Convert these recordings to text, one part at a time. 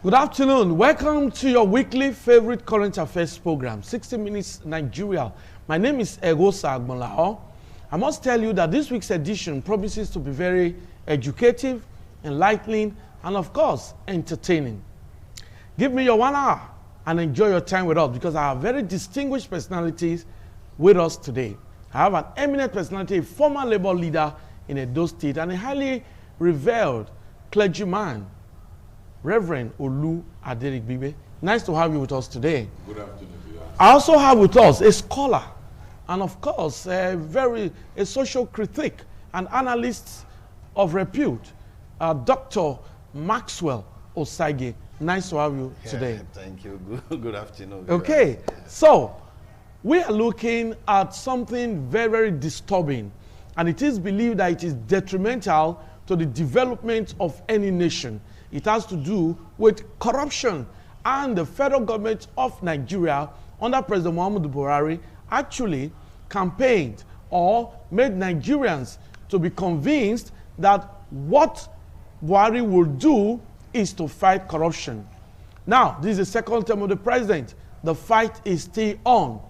Good afternoon. Welcome to your weekly favorite current affairs program, 60 Minutes Nigeria. My name is Egosa Agbolao. I must tell you that this week's edition promises to be very educative, enlightening, and of course, entertaining. Give me your 1 hour and enjoy your time with us because I have very distinguished personalities with us today. I have an eminent personality, a former labor leader in Edo State, and a highly revered clergyman, Reverend Olu Aderigbibe. Nice to have you with us today. Good afternoon. I also have with us a scholar and of course a social critic and analyst of repute, Dr. Maxwell Osage. Nice to have you today. Thank you. Good afternoon. Okay, so we are looking at something very, very disturbing, and it is believed that it is detrimental to the development of any nation. It has to do with corruption, and the federal government of Nigeria under President Muhammadu Buhari actually campaigned or made Nigerians to be convinced that what Buhari will do is to fight corruption. Now, this is the second term of the president. The fight is still on.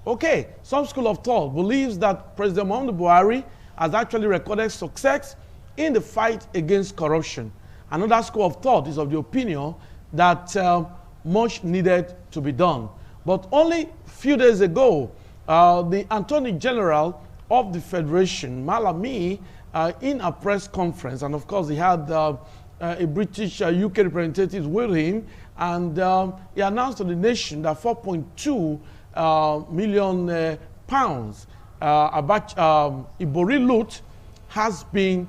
Okay, some school of thought believes that President Muhammadu Buhari has actually recorded success in the fight against corruption. Another school of thought is of the opinion that much needed to be done. But only a few days ago, the Attorney General of the Federation, Malami, in a press conference, and of course he had a British UK representative with him, and he announced to the nation that 4.2 million pounds about Ibori loot has been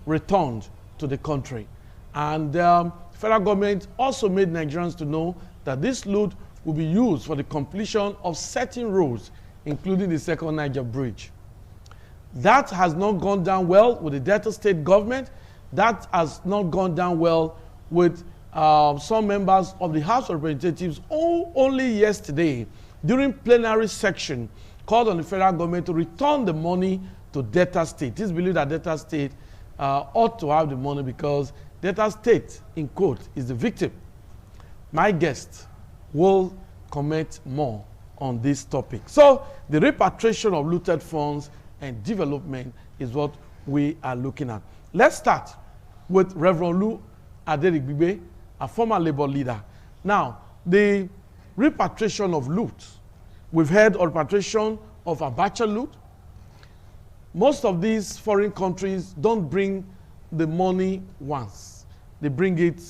returned to the country. And federal government also made Nigerians to know that this loot will be used for the completion of certain roads, including the Second Niger Bridge. That has not gone down well with the Delta State government. That has not gone down well with some members of the House of Representatives. Only yesterday, during plenary section, called on the federal government to return the money to Delta State. It is believed that Delta State ought to have the money because Delta State, in quote, is the victim. My guest will comment more on this topic. So, the repatriation of looted funds and development is what we are looking at. Let's start with Reverend Olu Aderigbibe, a former labor leader. Now, the repatriation of loot. We've heard of repatriation of Abacha loot. Most of these foreign countries don't bring the money once. They bring it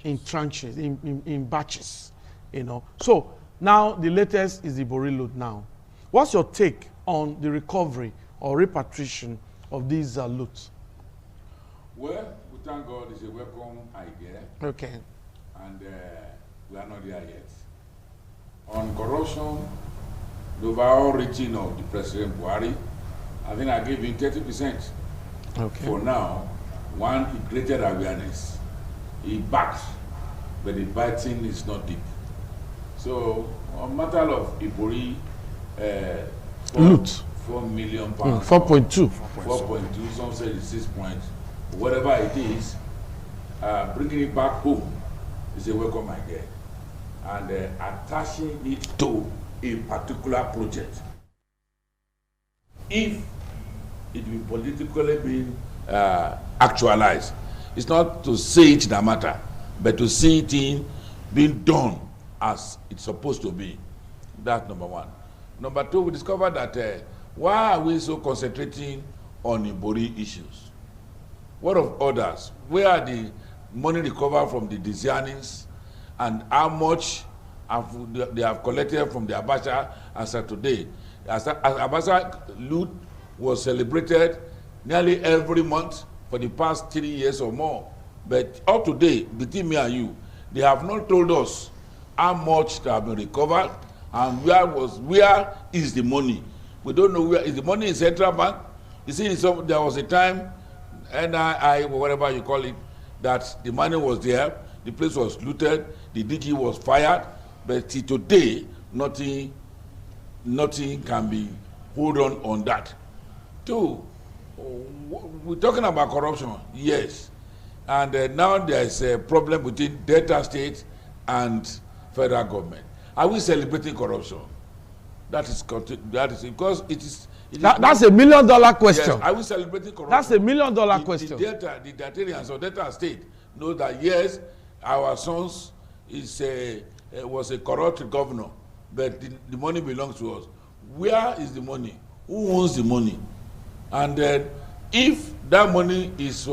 in tranches, in batches, you know. So now the latest is the Ibori loot now. What's your take on the recovery or repatriation of these loot? Well, we thank God it's a welcome idea. Okay. And we are not there yet. On corruption, the overall rating of the President Buhari, I think I gave him 30%. Okay. For now, one, he created awareness. He backed, but the biting is not deep. So, on matter of Ibori, loot. 4 million pounds. 4.2. 4.2, some say it's 6 points. Whatever it is, bringing it back home is a welcome idea. And attaching it to a particular project. If it will politically be actualized, it's not to say it that matter, but to see it in being done as it's supposed to be. That's number one. Number two, we discovered that why are we so concentrating on Ibori issues? What of others? Where are the money recovered from the Dizianis and how much they have collected from the Abacha as of today? As Abacha loot was celebrated nearly every month for the past 3 years or more. But up to date, between me and you, they have not told us how much they have been recovered and where is the money. We don't know where is the money in Central Bank. You see, there was a time, NII, or whatever you call it, that the money was there, the place was looted, the DG was fired, but till today, nothing can be hold on that. Two, we're talking about corruption. Yes, And now there's a problem between Delta State and federal government. Are we celebrating corruption? That is because it is. That's $1 million question. Yes, are we celebrating corruption? That's $1 million question. The Deltarians or Delta State know that yes, our sons was a corrupt governor, but the money belongs to us. Where is the money? Who owns the money? And then if that money is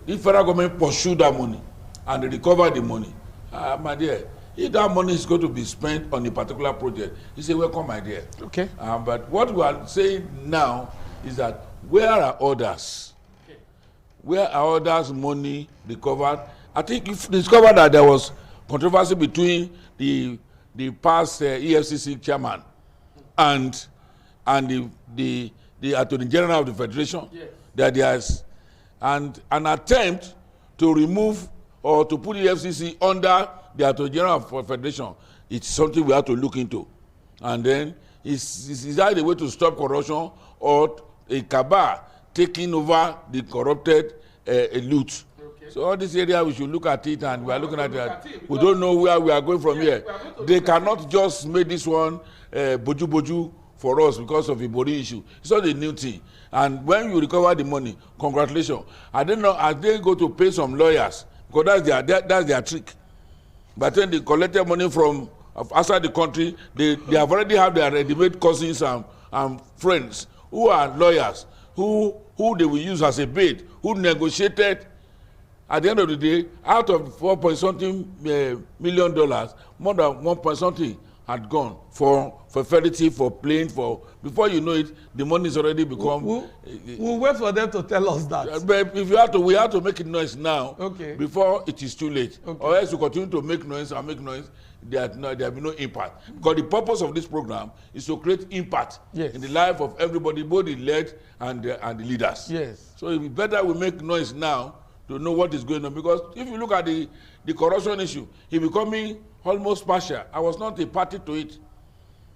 if federal government pursue that money and they recover the money, my dear, if that money is going to be spent on a particular project, it's a welcome idea. Okay. But what we are saying now is that where are others? Okay. Where are others' money recovered? I think you've discovered that there was controversy between the past EFCC chairman and the Attorney General of the Federation. Yes. That there's an attempt to remove or to put the EFCC under the Attorney General of the Federation. It's something we have to look into. And then is that the way to stop corruption or a cabal taking over the corrupted loot? Okay. So all this area we should look at it, and we are looking at it. We don't know where we are going from here. They cannot just make this one boju for us because of the body issue. It's not a new thing. And when you recover the money, congratulations. I don't know, are they going to pay some lawyers? Because that's their trick. But when they collected money from outside the country, they have already have their ready-made cousins and friends who are lawyers, who they will use as a bait, who negotiated. At the end of the day, out of $4.something million, more than 1.something had gone for fertility, for plane, before you know it, the money is already become. We'll wait for them to tell us that. But if we have to make it noise now, okay, before it is too late, okay, or else we continue to make noise, there will be no impact. Because the purpose of this program is to create impact, yes, in the life of everybody, both the led and the leaders. Yes. So it is better we make noise now to know what is going on. Because if you look at the corruption issue, it's becoming almost partial. I was not a party to it.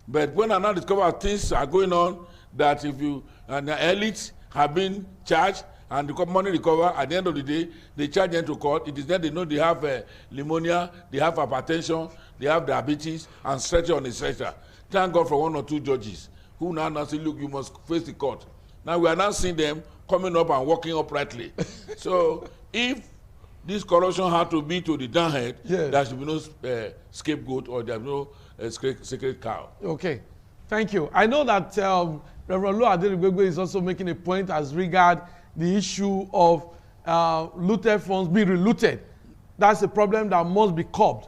But when I now discover things are going on, that if you and the elites have been charged and the money recover, at the end of the day, they charge them to court. It is then they know they have pneumonia, they have hypertension, they have diabetes, and stretcher on the stretcher. Thank God for one or two judges who now say, look, you must face the court. Now we are now seeing them coming up and walking uprightly. So if this corruption had to be to the downhead, yes, there should be no scapegoat or there will be no sacred cow. Okay, thank you. I know that Reverend Lua Adelugbe is also making a point as regard the issue of looted funds being relooted. That's a problem that must be curbed.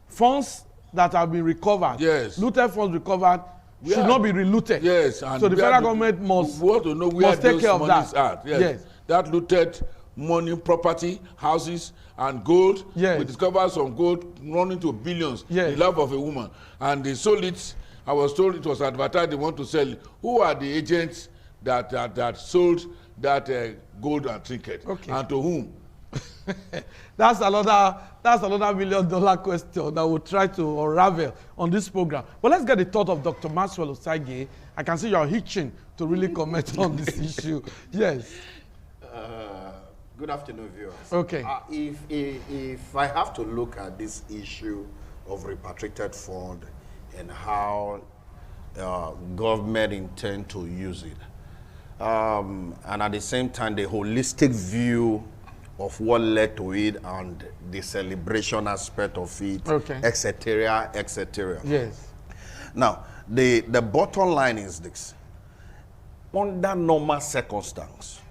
Funds that have been recovered, yes, looted funds recovered, should not be relooted. Yes, and so the federal government must to know where take care of that. Yes. Yes, that looted money, property, houses, and gold. Yes. We discovered some gold running to billions, yes, in the life of a woman. And they sold it. I was told it was advertised they want to sell it. Who are the agents that sold that gold and trinket? Okay. And to whom? That's another $1 million question that we'll try to unravel on this program. But let's get the thought of Dr. Maxwell Osage. I can see you're hitching to really comment on this issue. Yes. Good afternoon, viewers. Okay. If I have to look at this issue of repatriated fund and how government intend to use it, and at the same time the holistic view of what led to it and the celebration aspect of it, okay, etc., etc. Yes. Now, the bottom line is this. Under normal circumstances,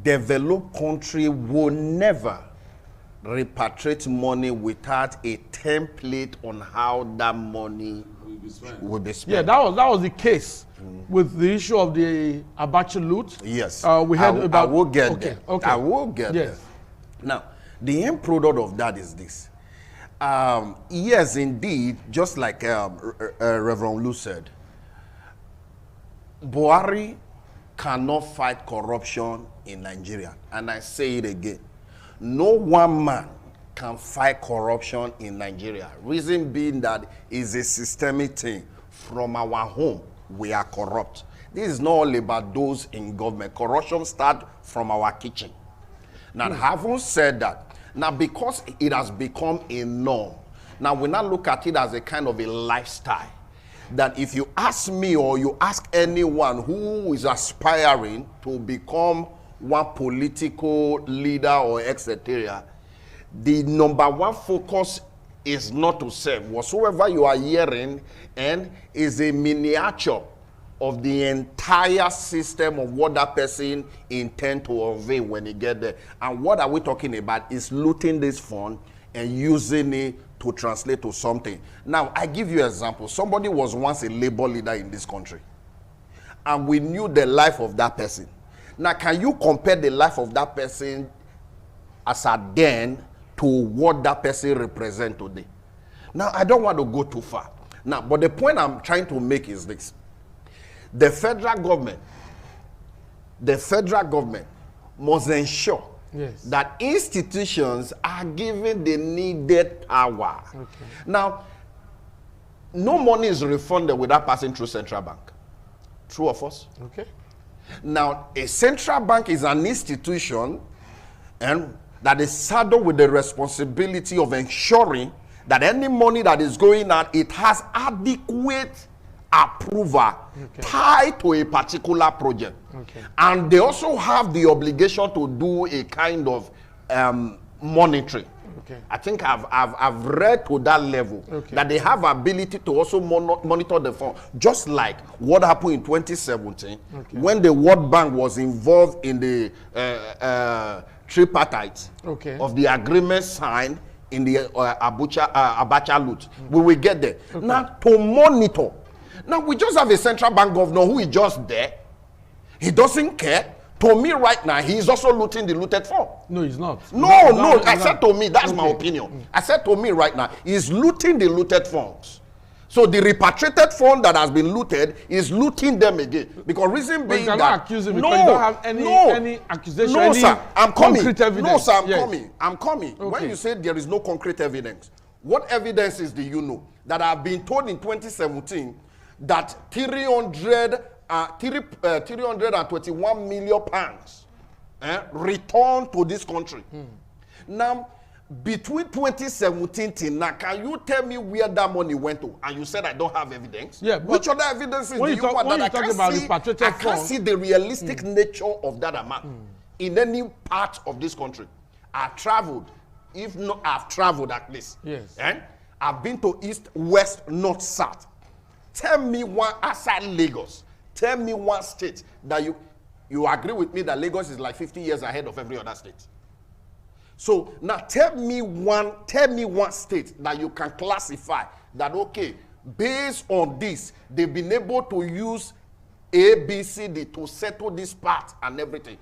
developed country will never repatriate money without a template on how that money will be spent. Yeah, that was the case with the issue of the Abacha loot. Yes. We had about. I will get there. Okay. I will get there. Now, the end product of that is this. Yes, indeed, just like Reverend Lou said, Buhari cannot fight corruption in Nigeria. And I say it again. No one man can fight corruption in Nigeria. Reason being that it's a systemic thing. From our home, we are corrupt. this is not all about those in government. Corruption starts from our kitchen. Now, having said that, now because it has become a norm, now we now look at it as a kind of a lifestyle. That if you ask me or you ask anyone who is aspiring to become one political leader or etc., the number one focus is not to serve. Whatsoever you are hearing and is a miniature of the entire system of what that person intend to unveil when he get there. And what are we talking about is looting this fund and using it to translate to something. Now, I give you an example. Somebody was once a labor leader in this country, and we knew the life of that person. Now, can you compare the life of that person as at then to what that person represents today? Now, I don't want to go too far. Now, but the point I'm trying to make is this. The federal government must ensure that institutions are given the needed power. Now, no money is refunded without passing through central bank. True or false? Now, a central bank is an institution and that is saddled with the responsibility of ensuring that any money that is going out, it has adequate approval tied to a particular project. And they also have the obligation to do a kind of monitoring. I think I've read to that level that they have ability to also monitor the fund, just like what happened in 2017 when the World Bank was involved in the tripartite of the agreement signed in the Abacha loot. We will get there. Now, to monitor. Now, we just have a central bank governor who is just there. He doesn't care. To me right now, he is also looting the looted fund. No, he's not. No, I said to me, that's my opinion. I said to me right now, he's looting the looted funds. So the repatriated fund that has been looted is looting them again. Because reason being that... you cannot accuse him because you don't have any accusation, no, sir, I'm coming. Concrete evidence. No, sir, I'm coming. When you say there is no concrete evidence, what evidences do you know? That I've been told in 2017 that 321 million pounds returned to this country. Now, between 2017 till now, can you tell me where that money went to? And you said I don't have evidence. Which other evidences do you want that I can't see the realistic nature of that amount in any part of this country? I've traveled, if not, I've traveled at least. And I've been to east, west, north, south. Tell me one outside Lagos. Tell me one state that you agree with me that Lagos is like 50 years ahead of every other state. So now tell me one state that you can classify that, okay, based on this, they've been able to use A, B, C, D to settle this part and everything.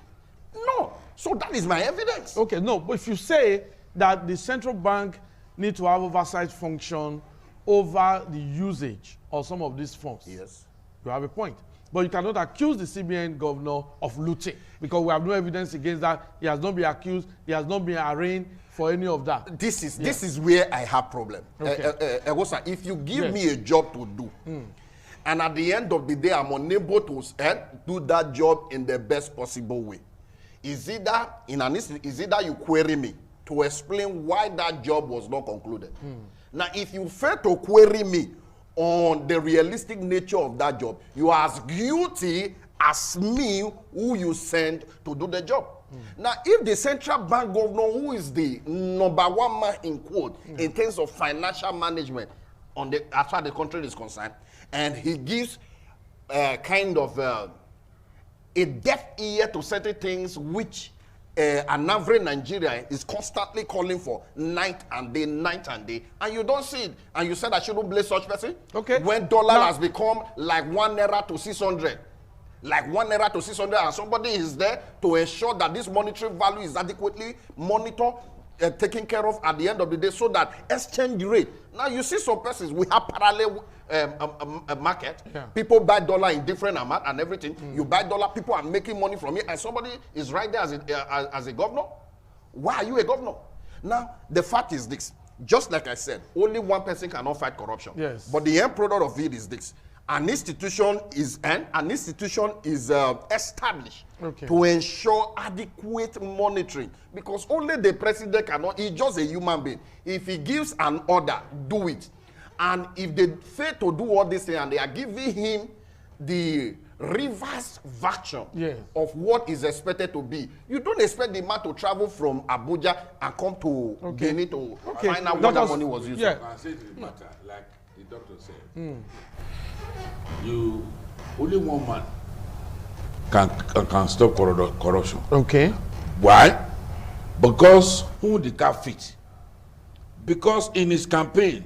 No. So that is my evidence. Okay, no, but if you say that the central bank need to have oversight function over the usage of some of these funds, yes, you have a point. But you cannot accuse the CBN governor of looting because we have no evidence against that. He has not been accused. He has not been arraigned for any of that. This is where I have problem. If you give me a job to do, and at the end of the day I'm unable to do that job in the best possible way, is either you query me to explain why that job was not concluded. Now, if you fail to query me on the realistic nature of that job, you are as guilty as me who you send to do the job. Now, if the central bank governor, who is the number one man in quote in terms of financial management on the as far as the country is concerned, and he gives kind of a deaf ear to certain things which an average Nigerian is constantly calling for night and day, and you don't see it, and you said I shouldn't blame such person? Okay. When dollar has become like 1 naira to 600, and somebody is there to ensure that this monetary value is adequately monitored, taken care of at the end of the day, so that exchange rate. Now you see some persons, we have parallel market. People buy dollar in different amount and everything. You buy dollar, people are making money from it, and somebody is right there as a governor. Why are you a governor? Now the fact is this: just like I said, only one person cannot fight corruption. Yes. But the end product of it is this: an institution is established Okay. to ensure adequate monitoring, because only the president cannot. He's just a human being. If he gives an order, do it. And if they fail to do all this thing and they are giving him the reverse version of what is expected to be, you don't expect the man to travel from Abuja and come to Benin to find out what that money was used. I say to the matter, like the doctor said, you only one man can stop corruption. Okay. Why? Because who the car fit. Because in his campaign,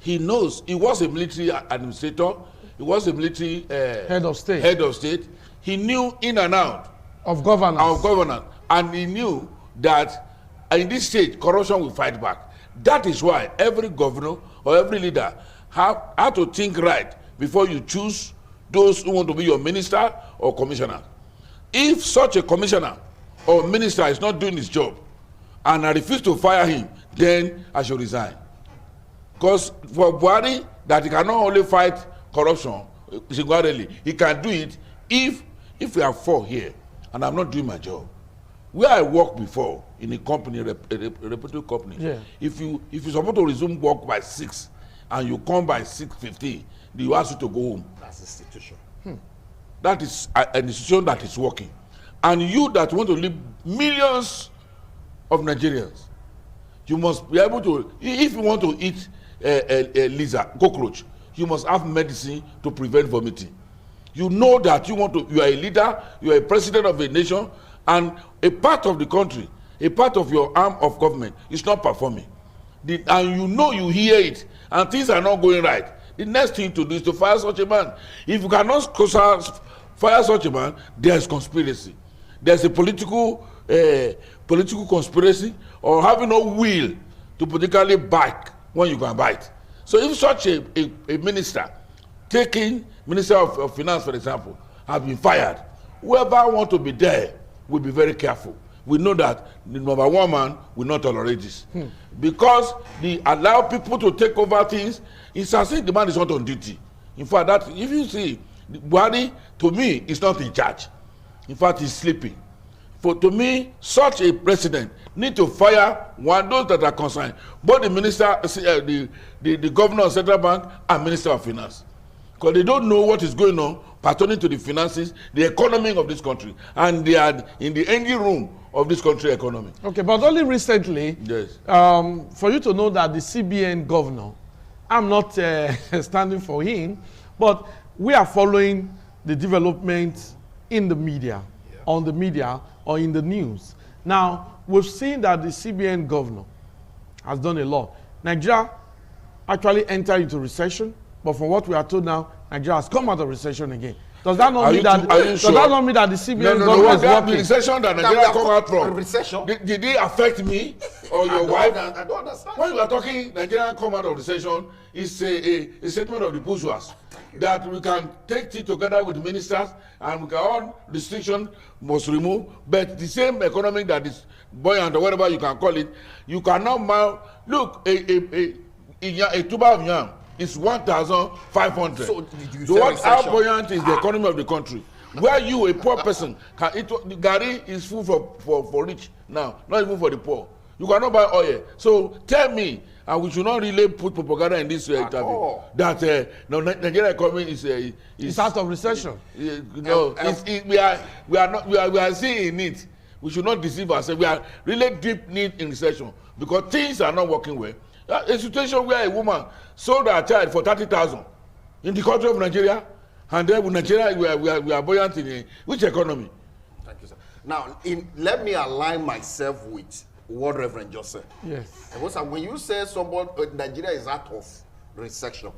he knows he was a military administrator, he was a military head of state. He knew in and out of governance. And he knew that in this state, corruption will fight back. That is why every governor or every leader have to think right before you choose those who want to be your minister or commissioner. If such a commissioner or minister is not doing his job and I refuse to fire him, then I should resign. Because for Buhari, that he cannot only fight corruption singularly, he can do it if we are four here and I'm not doing my job. Where I worked before in a company, a reputable company, if you're supposed to resume work by 6 and you come by 6:50, you ask you to go home. That's institution. That is an institution that is working. And you that want to live millions of Nigerians, you must be able to, if you want to eat a lizard, cockroach, you must have medicine to prevent vomiting. You know that you are a leader, you are a president of a nation, and a part of the country, a part of your arm of government is not performing. And you know, you hear it, and things are not going right. The next thing to do is to fire such a man. If you cannot fire such a man, there is conspiracy. There's a political conspiracy, or having no will to politically bite when you can bite. So if such a minister, taking Minister of Finance, for example, have been fired, whoever want to be there will be very careful. We know that the number one man will not tolerate this. Because they allow people to take over things, it's as if the man is not on duty. In fact, that if you see, Buhari, to me, is not in charge. In fact, he's sleeping. To me, such a president need to fire those that are concerned, both the minister, the governor of Central Bank and Minister of Finance. Because they don't know what is going on pertaining to the finances, the economy of this country, and they are in the engine room of this country economy. Okay, but only recently, for you to know that the CBN governor, I'm not standing for him, but we are following the development in the media, on the media, or in the news. Now, we've seen that the CBN governor has done a lot. Nigeria actually entered into recession, but from what we are told now, Nigeria has come out of recession again. Does that not mean that the CBN government is working? The recession that Nigeria come out from. Recession? Did it affect me or your wife? I don't understand. When you are talking Nigeria come out of recession, it's a statement of the bourgeois that we can take it together with ministers and we can all restriction must remove, but the same economy that is buoyant or whatever you can call it, you cannot look a tuber of yam is 1,500. So how buoyant is the economy of the country? Where you, a poor person, can eat the garri is food for rich now, not even for the poor. You cannot buy oil. So tell me, and we should not really put propaganda in this interview that Nigeria economy is out of recession. We are seeing it. We should not deceive ourselves. We are really deep need in recession because things are not working well. A situation where a woman sold her child for 30,000 in the country of Nigeria, and then with Nigeria we are buoyant in which economy? Thank you, sir. Now, let me align myself with what Reverend just said. Yes. Because when you say Nigeria is out of recession,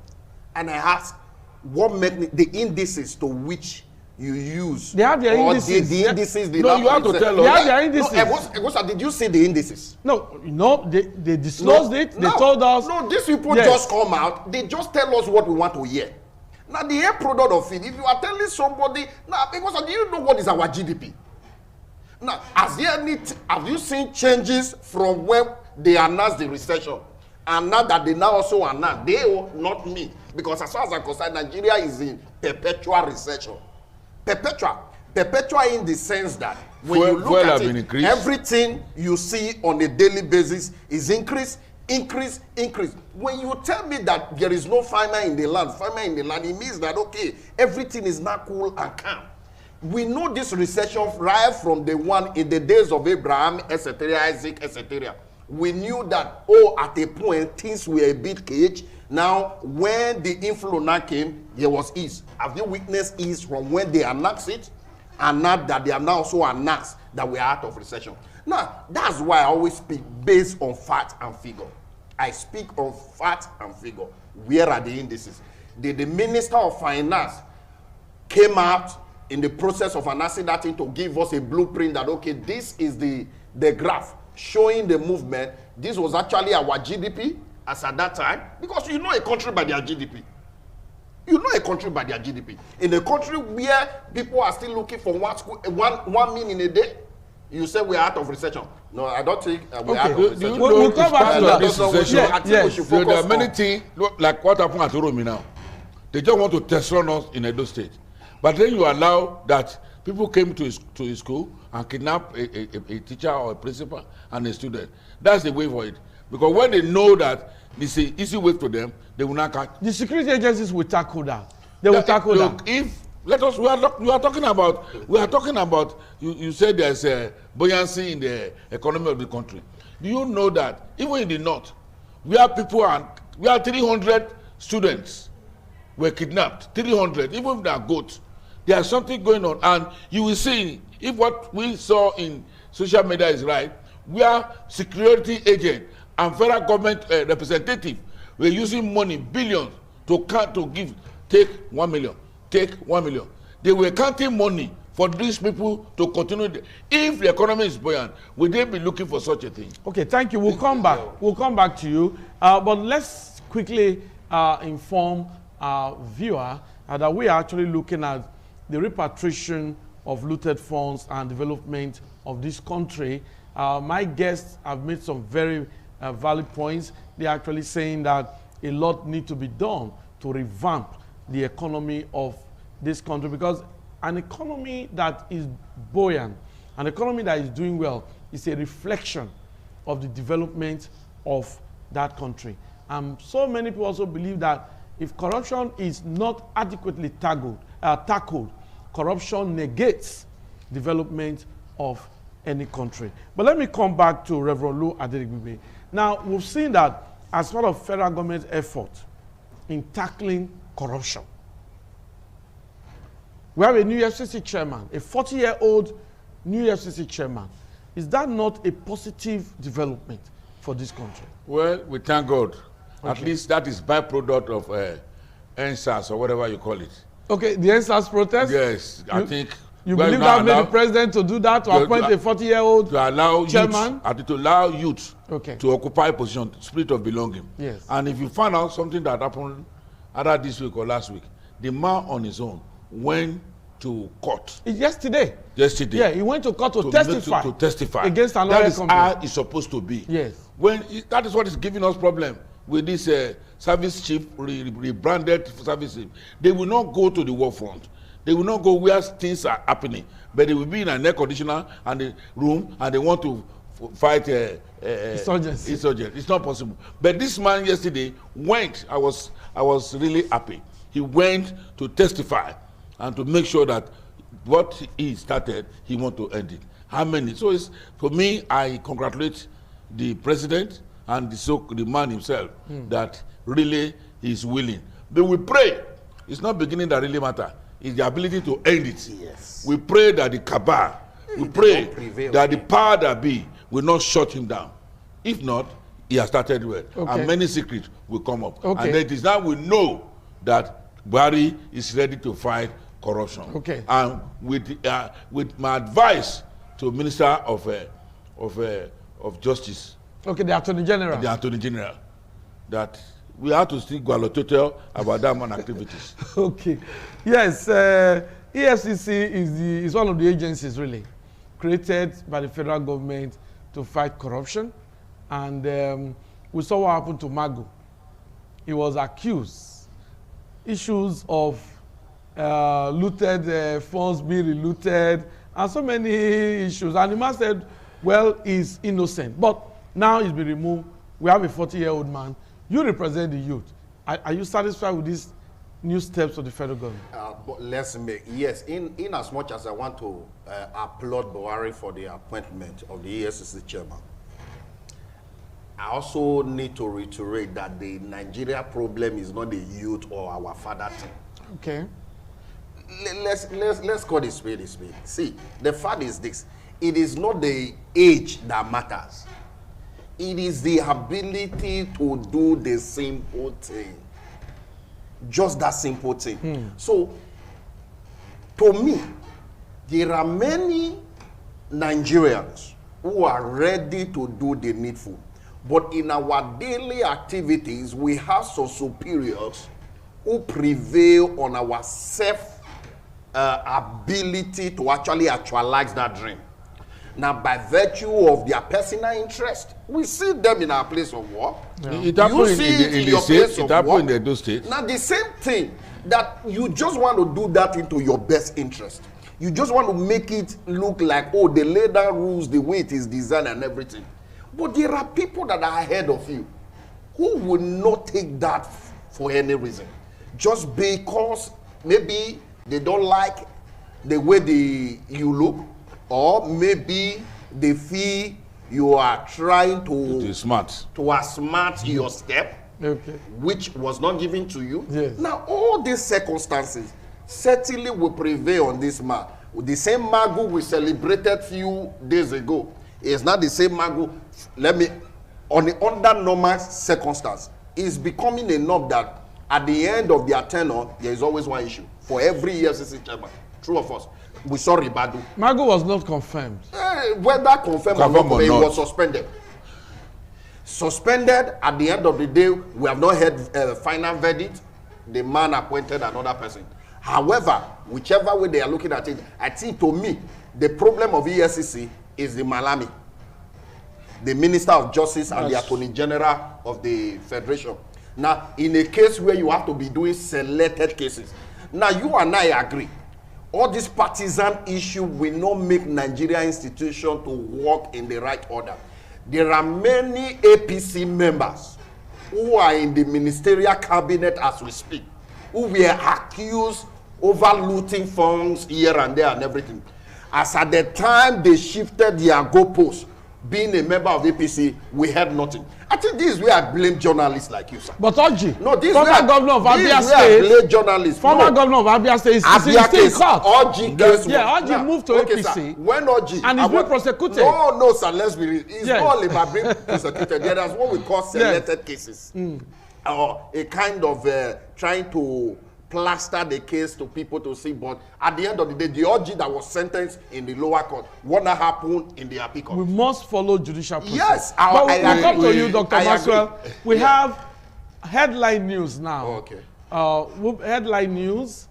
and I ask what make the indices to which you use, they have their indices. The indices. No, you have to tell us. They have their indices. No, did you see the indices? No, they disclosed it. They told us. No, these people just come out. They just tell us what we want to hear. Now, the end product of it, if you are telling somebody, now, because do you know what is our GDP? Now, have you seen changes from when they announced the recession? And now that they now also announce, not me, Because as far as I'm concerned, Nigeria is in perpetual recession. Perpetual in the sense that when you look at it, everything you see on a daily basis is increase. When you tell me that there is no famine in the land, it means that, okay, everything is not cool and calm. We know this recession right from the one in the days of Abraham, etc., Isaac, etc. We knew that, at a point, things were a bit caged. Now, when the inflow now came, there was ease. Have you witnessed ease from when they announced it? And not that they are now so announced that we are out of recession. Now, that's why I always speak based on fact and figure. I speak on fact and figure. Where are the indices? The Minister of Finance came out in the process of announcing that thing to give us a blueprint that, okay, this is the graph showing the movement. This was actually our GDP as at that time, because you know a country by their GDP. You know a country by their GDP. In a country where people are still looking for one meal in a day, you say we're out of recession. No, I don't think we're out of recession. We'll come back to that. Yes. There are many things, like what happened at Oromi now. They just want to test run us in Edo State. But then you allow that people came to his school and kidnapped a teacher or a principal and a student. That's the way for it. Because when they know that it's an easy way for them, they will not catch. The security agencies will tackle that. They will tackle that. We are talking about. You said there's a buoyancy in the economy of the country. Do you know that even in the north, we have 300 students were kidnapped. 300, even if they are goats. There's something going on, and you will see if what we saw in social media is right. We are security agents and federal government representative were using money, billions, to take 1 million. They were counting money for these people to continue. If the economy is buoyant, would they be looking for such a thing? Okay, thank you. We'll come back. We'll come back to you. But let's quickly inform our viewer that we are actually looking at the repatriation of looted funds and development of this country. My guests have made some very valid points. They're actually saying that a lot needs to be done to revamp the economy of this country, because an economy that is buoyant, an economy that is doing well, is a reflection of the development of that country. So many people also believe that if corruption is not adequately tackled, corruption negates development of any country. But let me come back to Reverend Lou Adedigbibe. Now, we've seen that as part of federal government effort in tackling corruption, we have a new FCC chairman, a 40-year-old new FCC chairman. Is that not a positive development for this country? Well, we thank God. Okay. At least that is byproduct of NSAS or whatever you call it. Okay, the NSAS protest? Yes, I think. You believe that made the president to do that, to appoint a 40-year-old chairman? To allow youth to occupy a position, spirit of belonging. Yes. And if you find out something that happened either this week or last week, the man on his own went to court. Yesterday. Yeah, he went to court to testify. To testify. Against another company. That is how it's supposed to be. Yes. That is what is giving us problem with this service chief, rebranded service chief. They will not go to the war front. They will not go where things are happening, but they will be in an air conditioner and the room, and they want to fight insurgents. It's not possible. But this man yesterday went. I was really happy. He went to testify and to make sure that what he started, he want to end it. How many? So it's, for me, I congratulate the president and the man himself that really is willing. But we pray. It's not beginning that really matter. Is the ability to end it. Yes. We pray that the cabal, we pray that the power that be will not shut him down. If not, he has started well. Okay. And many secrets will come up. Okay. And it is now we know that Buhari is ready to fight corruption. Okay. And with my advice to Minister of Justice. Okay, the Attorney General. The Attorney General. That we have to still go total about that man activities. Okay. Yes, EFCC is one of the agencies really created by the federal government to fight corruption. And we saw what happened to Magu. He was accused issues of looted funds being relooted and so many issues. And the man said, well, he's innocent. But now he's been removed. We have a 40-year-old man. You represent the youth. Are you satisfied with these new steps of the federal government? But let's make, yes, in as much as I want to applaud Buhari for the appointment of the EFCC chairman, I also need to reiterate that the Nigeria problem is not the youth or our father thing. Okay. Let's call it spade a spade. See, the fact is this: it is not the age that matters. It is the ability to do the simple thing. Just that simple thing. So, to me, there are many Nigerians who are ready to do the needful. But in our daily activities, we have some superiors who prevail on our ability to actually actualize that dream. Now, by virtue of their personal interest, we see them in our place of work. Yeah. It happened in the state. It happened in those states. Now, the same thing that you just want to do that into your best interest. You just want to make it look like, oh, they lay down rules the way it is designed and everything. But there are people that are ahead of you who will not take that for any reason. Just because maybe they don't like the way you look, or maybe they feel you are trying to outsmart your step, okay, which was not given to you. Yes. Now, all these circumstances certainly will prevail on this man. The same Magu we celebrated few days ago is not the same Magu. Under normal circumstance, is becoming a norm that at the end of their tenure, there is always one issue for every EFCC chairman. True of us. We saw Ribadu. Magu was not confirmed. Whether confirmed or not, he was suspended. Suspended, at the end of the day, we have not heard final verdict. The man appointed another person. However, whichever way they are looking at it, I think to me, the problem of EFCC is the Malami, the Minister of Justice and the Attorney General of the Federation. Now, in a case where you have to be doing selected cases, now you and I agree, all this partisan issue will not make Nigeria institution to work in the right order. There are many APC members who are in the ministerial cabinet as we speak, who were accused over looting funds here and there and everything. As at the time they shifted their goalposts, being a member of APC, we had nothing. I think this is where I blame journalists like you, sir. But Oji, no, this former governor of Abia State, blame journalists. Former governor of Abia State is still in court. Oji case. Yeah, Oji moved to APC. Sir, when Oji and he's being prosecuted. No, sir, let's be real. It's not all about being prosecuted. There is what we call selected cases. Or a kind of trying to plaster the case to people to see, but at the end of the day, the Oji that was sentenced in the lower court, what happened in the appeal court? We must follow judicial process. Yes, but we come to you, Dr. Maxwell. We have headline news now. Okay. Headline news.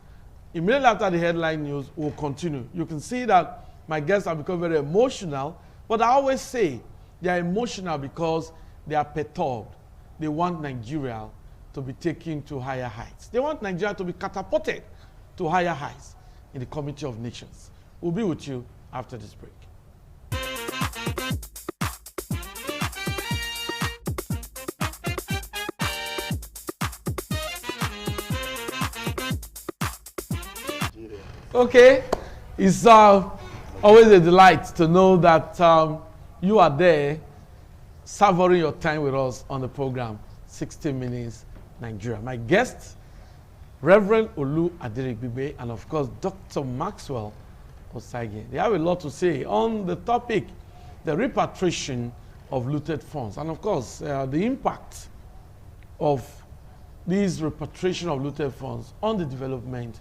Immediately after the headline news, we'll continue. You can see that my guests have become very emotional, but I always say they are emotional because they are perturbed. They want Nigeria to be taken to higher heights. They want Nigeria to be catapulted to higher heights in the Committee of Nations. We'll be with you after this break. Okay, it's always a delight to know that you are there savoring your time with us on the program, 60 Minutes Nigeria. My guests, Reverend Olu Adirigbibe, and of course, Dr. Maxwell Osagie. They have a lot to say on the topic, the repatriation of looted funds, and of course, the impact of this repatriation of looted funds on the development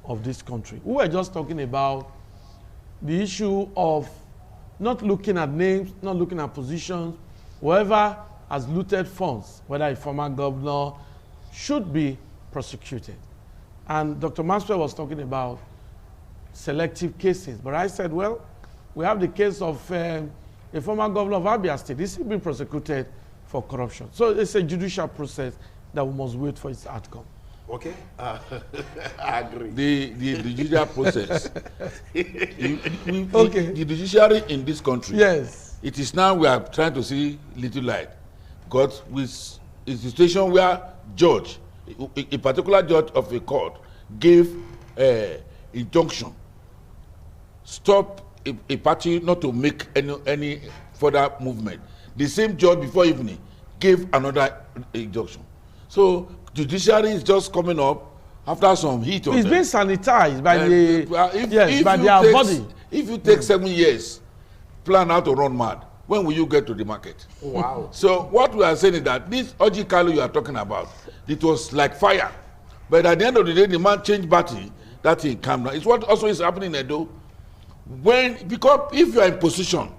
of this country. We were just talking about the issue of not looking at names, not looking at positions. Whoever has looted funds, whether a former governor, should be prosecuted. And Dr. Maxwell was talking about selective cases. But I said, well, we have the case of a former governor of Abia State. This has been prosecuted for corruption. So it's a judicial process that we must wait for its outcome. Okay, I agree. The judicial process. Okay. The judiciary in this country. Yes. It is now we are trying to see little light. Because with a situation where judge, a particular judge of a court, gave injunction, stop a party not to make any further movement. The same judge before evening gave another injunction. So judiciary is just coming up after some heat on It's them. being sanitized by by their body. If you take 7 years, plan how to run mad, when will you get to the market? Wow. So what we are saying is that this Oji Kalu you are talking about, it was like fire. But at the end of the day, the man changed party, that he calmed down. It's what also is happening in Edo. Because if you are in position,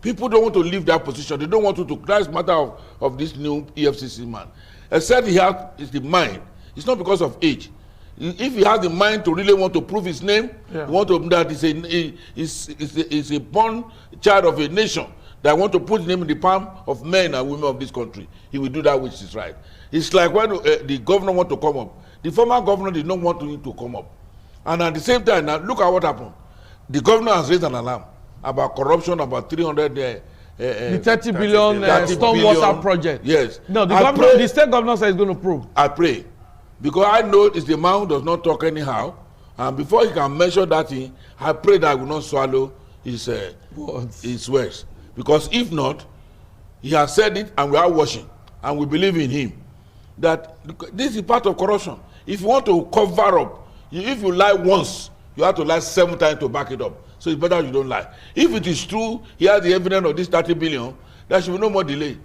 people don't want to leave that position. They don't want to that's matter of this new EFCC man. Except he has the mind. It's not because of age. If he has the mind to really want to prove his name, he want to that is a born child of a nation that want to put his name in the palm of men and women of this country. He will do that which is right. It's like when the governor want to come up. The former governor did not want him to come up. And at the same time, now look at what happened. The governor has raised an alarm about corruption, about 300 the 30 billion stormwater project. Yes. No, the state governor says he's going to prove. I pray. Because I know it's the man who does not talk anyhow. And before he can measure that thing, I pray that I will not swallow his words. Because if not, he has said it and we are watching. And we believe in him. That this is part of corruption. If you want to cover up, if you lie once, you have to lie 7 times to back it up. So it's better you don't lie. If it is true, he has the evidence of this 30 billion, there should be no more delay.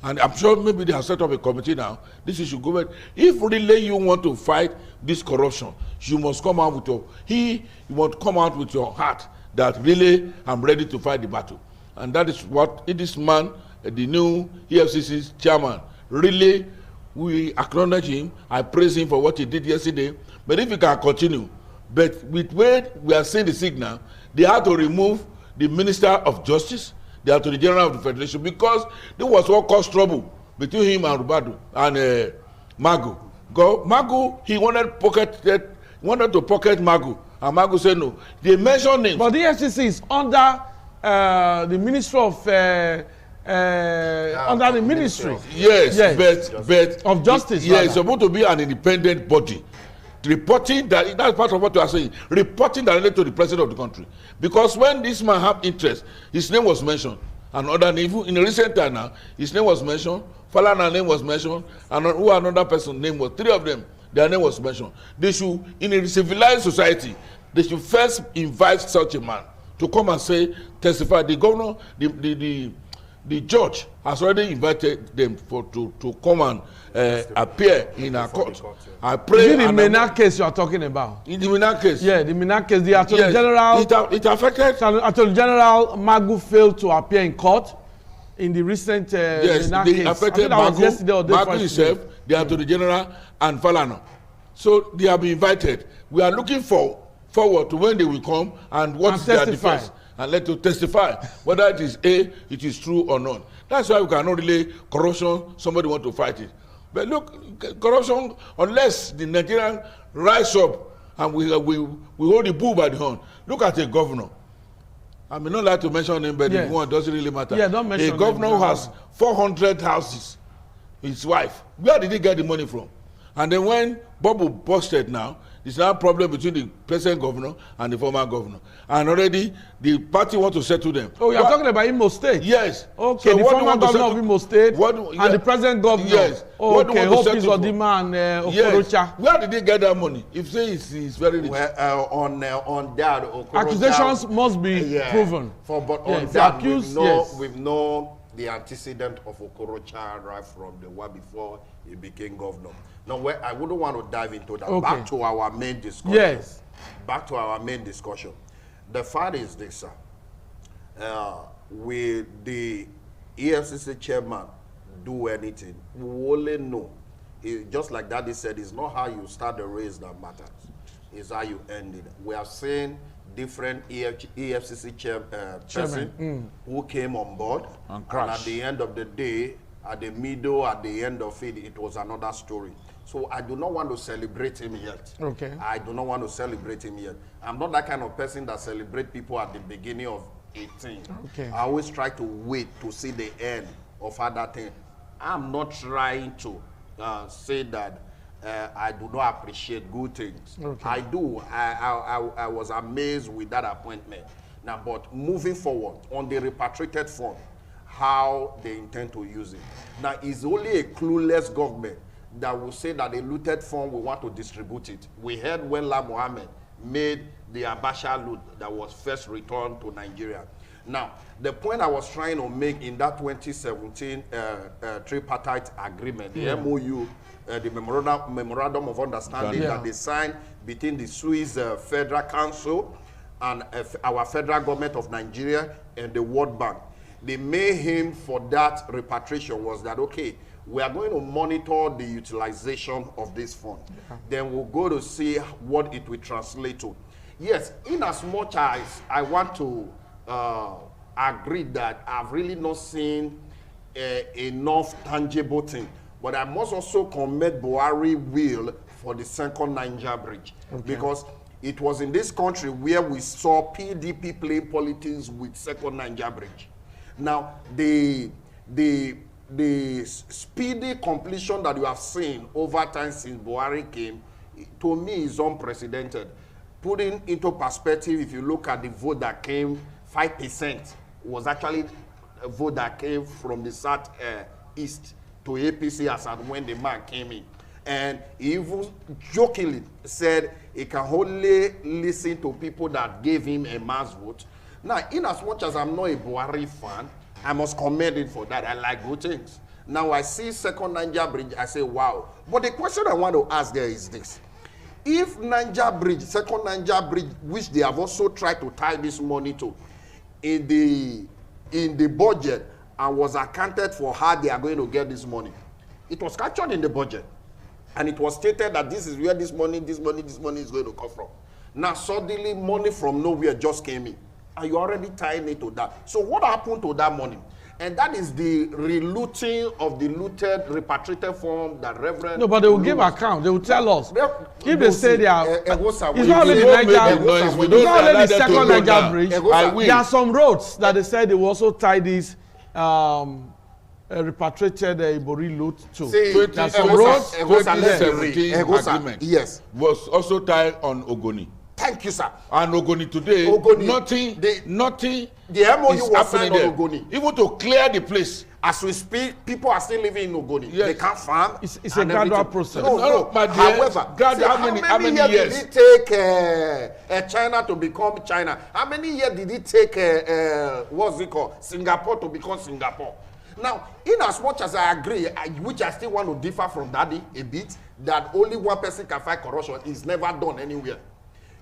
And I'm sure maybe they have set up a committee now. This issue go back. If really you want to fight this corruption, you must come out with you must come out with your heart that really I'm ready to fight the battle. And that is what this man, the new EFCC chairman, really, we acknowledge him. I praise him for what he did yesterday. But if he can continue, but with where we are seeing the signal, they have to remove the Minister of Justice, the Attorney General of the Federation, because there was what caused trouble between him and Rubadu and Magu. Magu, he wanted to pocket Magu, and Magu said no. They mentioned names. But the FCC is under the Ministry of under the Ministry. Yes. But of Justice. Yes, it's supposed to be an independent body. Reporting that's part of what we are saying. Reporting directly to the president of the country, because when this man have interest, his name was mentioned, and other even in a recent time now, his name was mentioned. Falana name was mentioned, and who another person name was 3 of them. Their name was mentioned. They should, in a civilized society, they should first invite such a man to come and say, testify. The governor, the judge has already invited them to come and appear in our court. I pray. Is it the Mena case you are talking about? In the Mena case. Yeah, the Mena case. The Attorney General. It affected. Attorney General Magu failed to appear in court in the recent Mena case. Affected Magu himself, the Attorney General, and Falana. So they have been invited. We are looking forward to when they will come and what is their defense. And let to testify whether it is true or not. That's why we cannot relay corruption. Somebody want to fight it. But look, corruption, unless the Nigerian rise up and we hold the bull by the horn. Look at a governor. I may not like to mention him, but the one doesn't really matter. Yeah, don't mention a governor who has 400 houses, his wife. Where did he get the money from? And then when Bobo busted now, it's now a problem between the present governor and the former governor. And already the party want to settle them. Oh, you're talking about Imo State? Yes. Okay, so the former governor of Imo State and the present governor. Yes. Oh, okay, Hope is Odima and Okorocha. Yes. Where did they get that money? If say it's very rich. Well, on that, Okorocha, accusations must be proven. But on that, we've known the antecedent of Okorocha right from the one before he became governor. Now, I wouldn't want to dive into that. Okay. Back to our main discussion. Yes. Back to our main discussion. The fact is this, sir. Will the EFCC chairman do anything? We only know. Just like Daddy said, it's not how you start the race that matters. It's how you end it. We have seen different EFCC chairperson who came on board. And at the end of the day, at the middle, at the end of it, it was another story. So I do not want to celebrate him yet. Okay. I do not want to celebrate him yet. I'm not that kind of person that celebrate people at the beginning of 18. Okay. I always try to wait to see the end of other things. I'm not trying to say that I do not appreciate good things. Okay. I do. I was amazed with that appointment. Now, but moving forward on the repatriated fund, how they intend to use it. Now, it's only a clueless government that will say that the looted fund, we want to distribute it. We heard when La Mohammed made the Abacha loot that was first returned to Nigeria. Now, the point I was trying to make in that 2017 tripartite agreement, the MOU, the memorandum of understanding that they signed between the Swiss Federal Council and our federal government of Nigeria and the World Bank. The main aim for that repatriation was that, okay, we are going to monitor the utilization of this fund. Then we'll go to see what it will translate to. Yes, in as much as I want to agree that I've really not seen enough tangible thing, but I must also commend Buhari will for the second Niger bridge. Because it was in this country where we saw PDP playing politics with second Niger bridge. Now, the speedy completion that you have seen over time since Buhari came, to me, is unprecedented. Putting into perspective, if you look at the vote that came, 5% was actually a vote that came from the South-East to APC as at when the man came in. And he even jokingly said he can only listen to people that gave him a mass vote. Now, in as much as I'm not a Buhari fan, I must commend him for that. I like good things. Now, I see second Niger bridge, I say, wow. But the question I want to ask there is this. If Niger bridge, second Niger bridge, which they have also tried to tie this money to, in the budget, and was accounted for how they are going to get this money, it was captured in the budget. And it was stated that this is where this money is going to come from. Now, suddenly, money from nowhere just came in. And you're already tying it to that. So what happened to that money? And that is the relooting of the looted, repatriated form that Reverend... No, but they will give account. They will tell us. If they say they are... It's not only the second Niger bridge. There are some roads that they said they will also tie this repatriated Ibori loot to. There are some roads, 2017 agreement was also tied on Ogoni. Thank you, sir. And Ogoni today, nothing the MOU is was signed happening on there. Ogoni. Even to clear the place. As we speak, people are still living in Ogoni. Yes. They can't farm. It's a gradual process. No. But However, how many years did it take China to become China? How many years did it take, what's it called, Singapore to become Singapore? Now, in as much as I agree, which I still want to differ from Daddy a bit, that only one person can fight corruption is never done anywhere.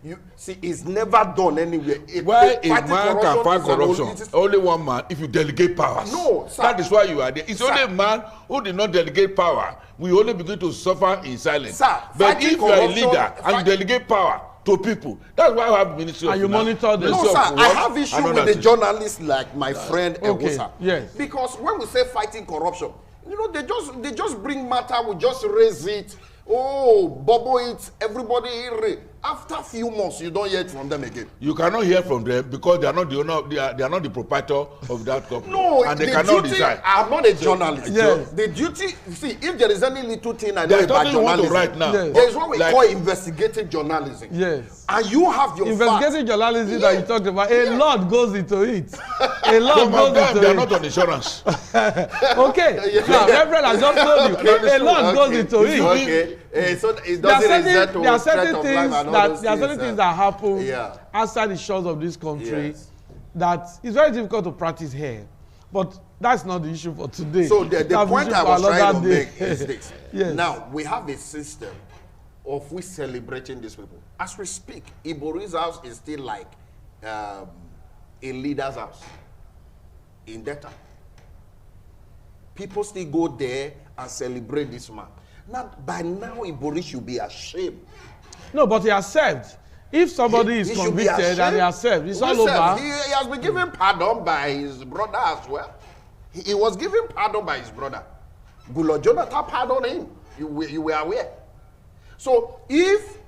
You see, it's never done anywhere. Why a man can fight corruption? Only one man if you delegate powers. No, sir. That is why you are there. It's only a man who did not delegate power. We only begin to suffer in silence. Sir, but if you are a leader and you delegate power to people, that's why I have ministry of and you monitor them. No, sir, I have issue with the journalists like my friend Ewosa. Yes. Because when we say fighting corruption, you know, they just bring matter, we just raise it. Oh, bubble it, everybody. After a few months, you don't hear it from them again. You cannot hear from them because they are not the owner. They are not the proprietor of that company. No, and they cannot decide. I'm not a journalist. Yes. The duty, see, if there is any little thing I know There's about nothing you want to journalism, write now. Yes. there is what we call investigative journalism. Yes. And you have your Investigative journalism that you talked about, a lot goes into it. A lot Some of goes them, into they are it. not on insurance. Okay. Now, Reverend, I just told you, a lot goes into it. Okay. So it doesn't result to there are threat certain of things life and all that those there are certain things that happen outside the shores of this country that is very difficult to practice here. But that's not the issue for today. So the point I was trying to make is this. Yes. Now, we have a system of we celebrating these people. As we speak, Ibori's house is still like a leader's house in Delta. People still go there and celebrate this man. Now, by now, Ibori should be ashamed. No, but he has served. If somebody is convicted and he has served, it's all over. He has been given pardon by his brother as well. He was given pardon by his brother. Gulo Jonathan pardoned him. You were aware. So if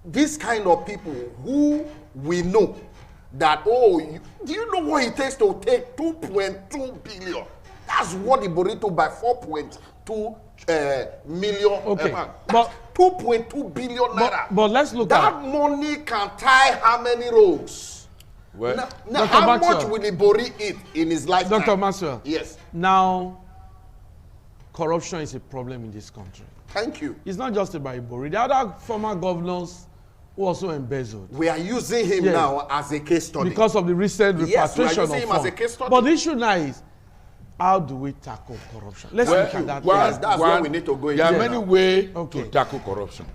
this kind of people who we know that, do you know what it takes to take 2.2 billion? That's what the burrito by 4.2 million. Okay, but 2.2 billion naira. But let's look that at money can tie how many roads? Well, now how much will the Bori eat in his lifetime? Dr. Maxwell. Yes. Now, corruption is a problem in this country. Thank you. It's not just about Ibori. The other former governors who also embezzled. We are using him now as a case study. Because of the recent repatriation we are using of him funds. as a case study. But the issue now is, how do we tackle corruption? Let's look at that. Yes, that's where we need to go. There are many ways Okay. to tackle corruption.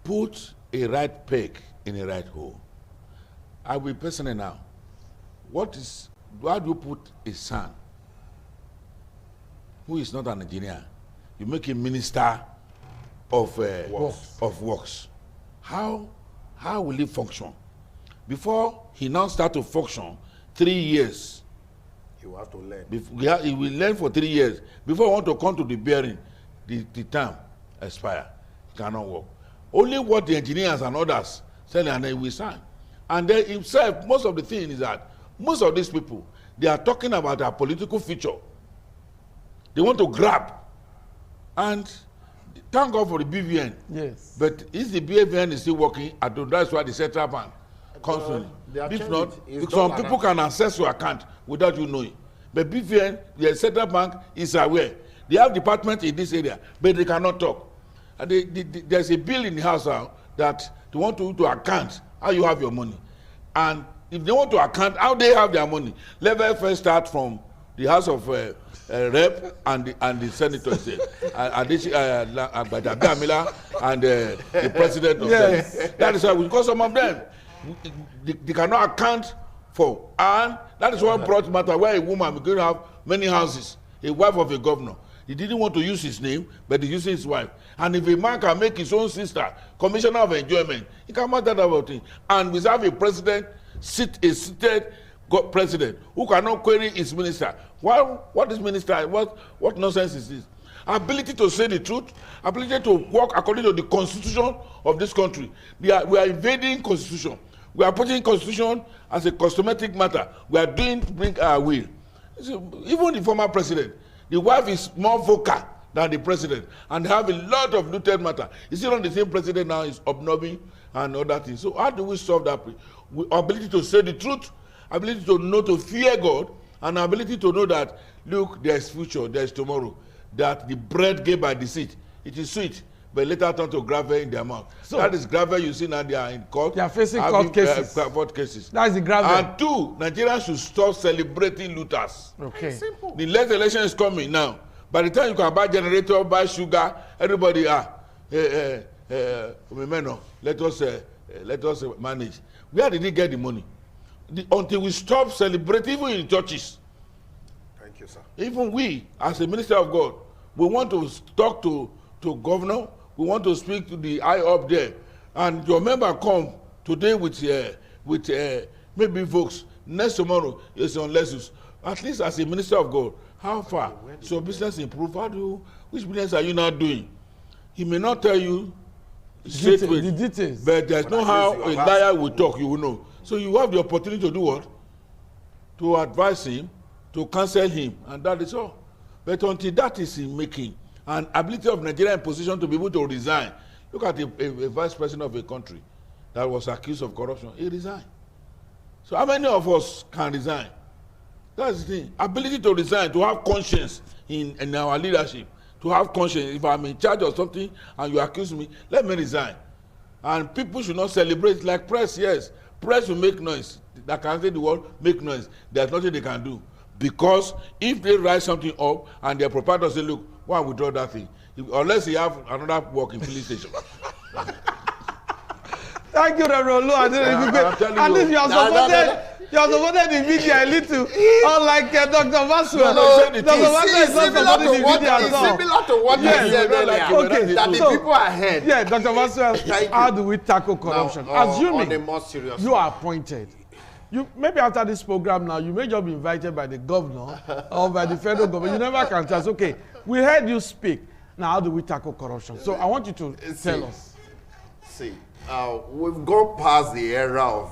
Put a right peg in a right hole. I will be personal now. Why do you put a son who is not an engineer? You make him minister of works. How will he function? Before he now start to function, 3 years. You have to learn. He will learn for 3 years. Before he want to come to the bearing, the term expire. He cannot work. Only what the engineers and others say, and then we sign. And then himself, most of the thing is that most of these people, they are talking about our political future. They want to grab. And thank God for the BVN. Yes. But if the BVN is still working, I don't, that's why the central bank constantly. If not, some people can access your account without you knowing. But BVN, the central bank is aware. They have department in this area, but they cannot talk. And there's a bill in the house now that they want to account how you have your money. And if they want to account how they have their money, let us first start from the House of Rep and the Senators, Amila and the President of them. That is why, because some of them, they cannot account for. And that is what brought matter where a woman is going to have many houses, a wife of a governor. He didn't want to use his name, but he used his wife. And if a man can make his own sister commissioner of enjoyment, he can matter about it. And we have a president, a seated president, who cannot query his minister. What is minister? What nonsense is this? Ability to say the truth, ability to work according to the constitution of this country. We are invading constitution. We are putting constitution as a cosmetic matter. We are bring our will. Even the former president, the wife is more vocal than the president, and they have a lot of looted matter. You see, on the same president now is obnubbing and other things. So how do we solve that? Ability to say the truth, ability to know to fear God, and ability to know that, look, there is future, there is tomorrow. That the bread gave by deceit, it is sweet, but later turn to gravel in their mouth. So that is gravel you see now they are in court. They are facing court cases. Court cases. That is the gravel. And two, Nigerians should stop celebrating looters. Okay. Simple. The next election is coming now. By the time you can buy generator, buy sugar, everybody let us manage. Where did he get the money? Until we stop celebrating, even in churches. Thank you, sir. Even we, as a minister of God, we want to talk to governor. We want to speak to the eye up there. And your member come today with maybe folks. Next tomorrow is on lessons. At least as a minister of God, how far? So business improve. Which business are you now doing? He may not tell you straight with the details. But there's no how a liar will talk, you will know. So you have the opportunity to do what? To advise him, to counsel him, and that is all. But until that is in making, and ability of Nigeria in position to be able to resign. Look at a vice president of a country that was accused of corruption. He resigned. So how many of us can resign? That's the thing. Ability to resign, to have conscience in our leadership, to have conscience. If I'm in charge of something and you accuse me, let me resign. And people should not celebrate like press. Yes, press will make noise. That can say the word make noise. There's nothing they can do. Because if they write something up and their proprietor say, look, why withdraw that thing? Unless you have another work in filling station. Thank you, Reverend Olu. At least you have supported the media a little, unlike Dr. Maxwell. Dr. Maxwell is not supporting the media at all. Similar to what you said earlier, okay, that the people ahead. Yeah, Dr. Maxwell, how do we tackle corruption? Now, Assuming on a more serious you are appointed. Maybe after this program now, you may just be invited by the governor or by the federal government. You never can tell us, okay, we heard you speak, Now, how do we tackle corruption? So I want you to tell us. See, we've gone past the era of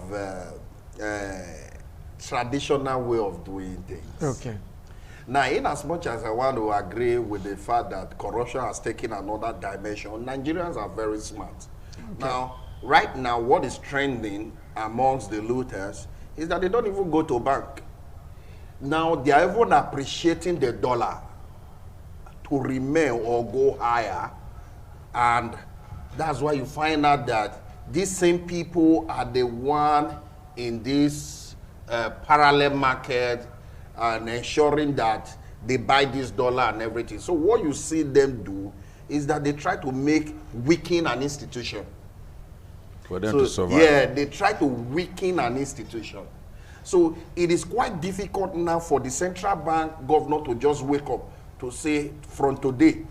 traditional way of doing things. Okay. Now, in as much as I want to agree with the fact that corruption has taken another dimension, Nigerians are very smart. Okay. Now, right now, what is trending amongst the looters is that they don't even go to bank. Now, they are even appreciating the dollar to remain or go higher. And that's why you find out that these same people are the one in this parallel market and ensuring that they buy this dollar and everything. So what you see them do is that they try to weaken an institution. For them to survive. Yeah, they try to weaken an institution. So it is quite difficult now for the central bank governor to just wake up to say, from today,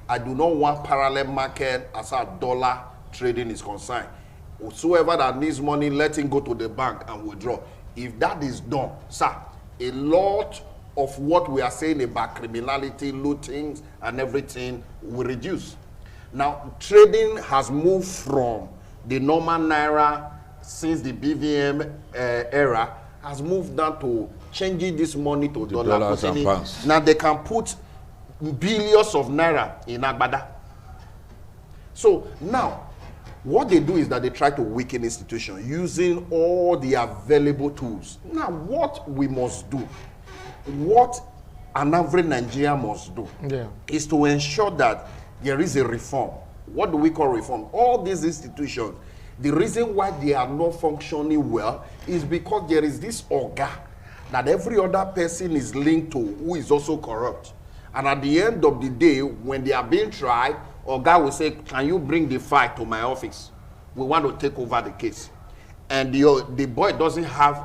I do not want parallel market as far as dollar trading is concerned. Whosoever that needs money, let him go to the bank and withdraw. If that is done, sir, a lot of what we are saying about criminality, looting, and everything will reduce. Now, trading has moved from the normal naira since the BVM era, has moved down to changing this money to dollars and pounds. Now they can put billions of naira in Agbada. So now, what they do is that they try to weaken institutions using all the available tools. Now, what we must do, what an average Nigerian must do, is to ensure that there is a reform. What do we call reform? All these institutions, the reason why they are not functioning well is because there is this orga that every other person is linked to who is also corrupt. And at the end of the day, when they are being tried, orga will say, can you bring the file to my office? We want to take over the case. And the boy doesn't have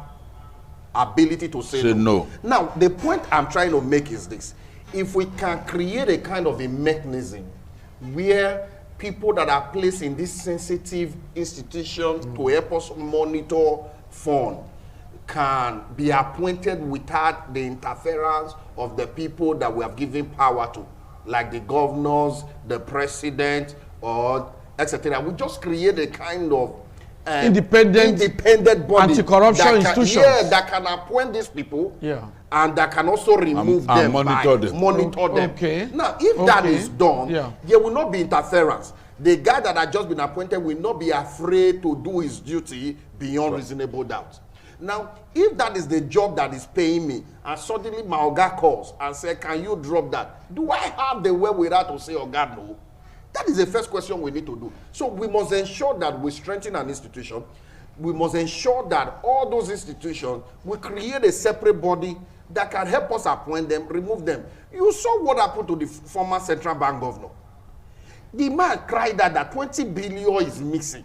ability to say no. Now, the point I'm trying to make is this. If we can create a kind of a mechanism where people that are placed in this sensitive institution to help us monitor fund can be appointed without the interference of the people that we have given power to, like the governors, the president, or etc. We just create a kind of independent body, anti-corruption institution, that can appoint these people, and that can also remove them, monitor them. Okay. Now, if that is done, there will not be interference. The guy that has just been appointed will not be afraid to do his duty beyond reasonable doubt. Now, if that is the job that is paying me, and suddenly my Oga calls and says, can you drop that? Do I have the wherewithal to say, oh God, no? That is the first question we need to do. So we must ensure that we strengthen an institution. We must ensure that all those institutions, we create a separate body that can help us appoint them, remove them. You saw what happened to the former central bank governor. The man cried out that 20 billion is missing.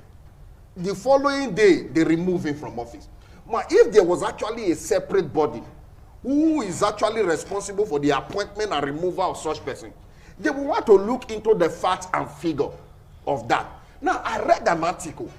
The following day, they remove him from office. Now, if there was actually a separate body who is actually responsible for the appointment and removal of such person, they will want to look into the facts and figure of that. Now, I read an article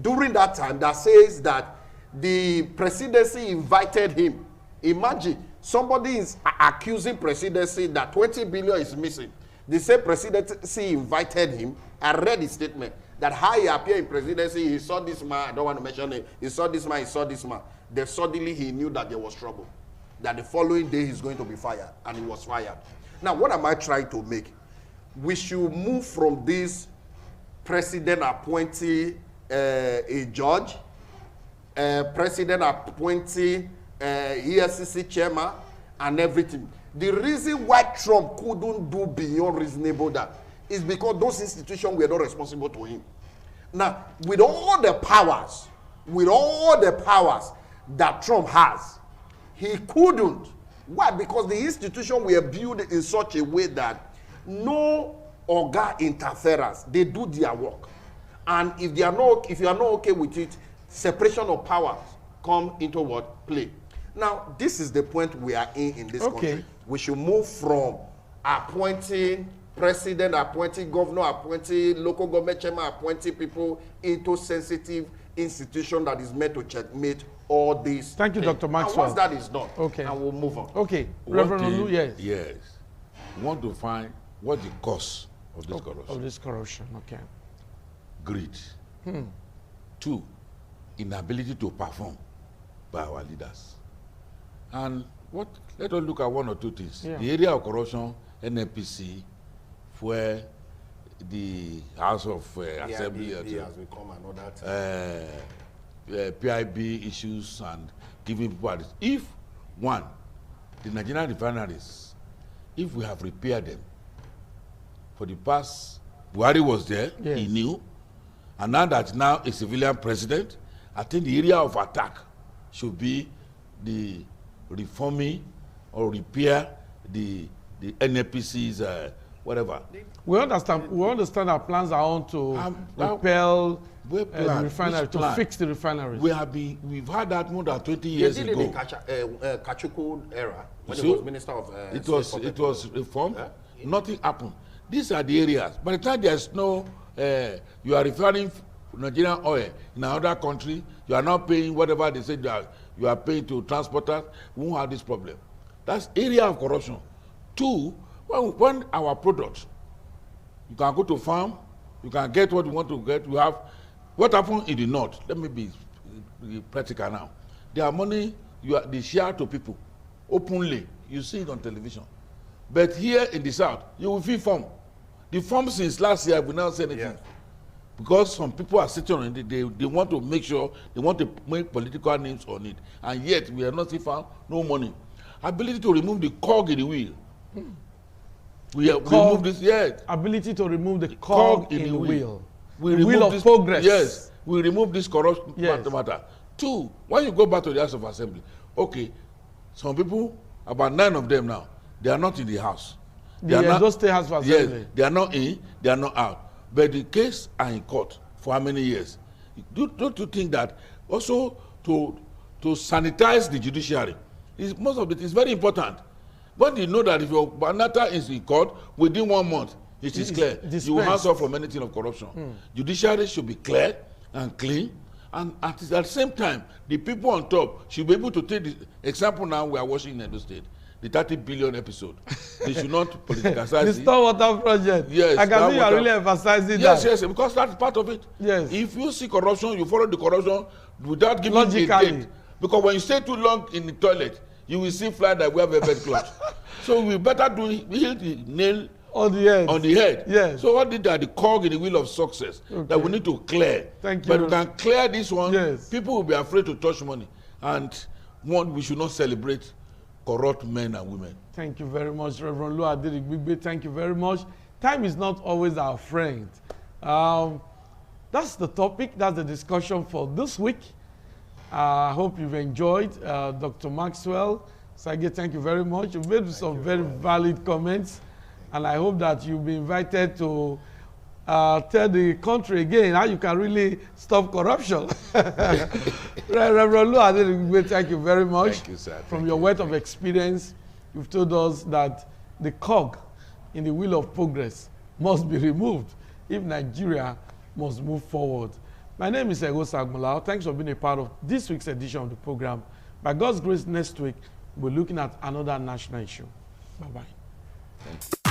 during that time that says that the presidency invited him. Imagine, somebody is accusing presidency that 20 billion is missing. The same presidency invited him. I read his statement that how he appeared in presidency, he saw this man, I don't want to mention it, he saw this man, he saw this man. Then suddenly he knew that there was trouble. That the following day he's going to be fired, and he was fired. Now, what am I trying to make? We should move from this president appointing a judge, president appointing EFCC chairman, and everything. The reason why Trump couldn't do beyond reasonable doubt is because those institutions were not responsible to him. Now, with all the powers that Trump has, he couldn't. Why? Because the institutions were built in such a way that no organ interference. They do their work. And if you are not okay with it, separation of powers come into what? Play. Now, this is the point we are in this country. We should move from appointing president, appointing governor, appointing local government chairman, appointing people into sensitive institution that is meant to checkmate all these. Thank you, Dr. Maxwell. And once that is done, and we'll move on. Okay, Reverend Olu, yes. Yes. We want to find what the cause of this corruption. Of this corruption, okay. Greed. 2, inability to perform by our leaders. And let us look at 1 or 2 things. Yeah. The area of corruption, NNPC, where the House of Assembly has become another thing. PIB issues and giving people at if one, the Nigerian refineries, if we have repaired them for the past, Buhari was there, yes. he knew, and now that a civilian president, I think the area of attack should be the reforming or repair the NNPC's whatever. We understand our plans are on to repel the refinery, to fix the refineries. We've had that more than 20 years ago. They did in the Kachukwu era when he was Minister of it was reformed. Nothing happened. These are the areas. By the time there's no, you are refining Nigerian oil in another country, you are not paying whatever they say you are paying to transporters, we won't have this problem. That's area of corruption. 2, when our products, you can go to farm, you can get what you want to get. You have what happened in the north. Let me be practical now. There are money they share to people openly. You see it on television. But here in the south, you will feel farm. The farm since last year will not say anything. Yeah. Because some people are sitting on it, they want to make sure, they want to make political names on it. And yet, we are not still found, no money. Ability to remove the cog in the wheel. We remove this, yes. Ability to remove the cog in the wheel. We the wheel of progress. Yes, we remove this corruption matter. 2, when you go back to the House of Assembly, okay, some people, about 9 of them now, they are not in the House. Those State House of Assembly. Yes, they are not in, they are not out. But the case are in court for how many years? Don't you think that also to sanitize the judiciary, most of it is very important. When you know that if your matter is in court within 1 month, it is clear. You will answer from anything of corruption. Judiciary should be clear and clean, and at the same time, the people on top should be able to take the example. Now we are watching in Edo State, the 30 billion episode. They should not politicize the Stormwater project. Yes, I can see you are really emphasizing that. Yes, because that's part of it. Yes. If you see corruption, you follow the corruption without giving a date. Because when you stay too long in the toilet, you will see fly that we have a bed cloth. So we better hit the nail on the head. Yes. So what did that? The cog in the wheel of success that we need to clear. Thank you. But we can clear this one. Yes. People will be afraid to touch money, and we should not celebrate corrupt men and women. Thank you very much, Reverend Lua Adirigbe. Thank you very much. Time is not always our friend. That's the topic. That's the discussion for this week. I hope you've enjoyed. Dr. Maxwell, Sage, thank you very much. You've made some very valid comments, and I hope that you'll be invited to tell the country again how you can really stop corruption. Reverend Lua Adirigbe, thank you very much. Thank you, sir. From your wealth of experience, you've told us that the cog in the wheel of progress must be removed if Nigeria must move forward. My name is Ego Sagmulao. Thanks for being a part of this week's edition of the program. By God's grace, next week, we're looking at another national issue. Bye-bye.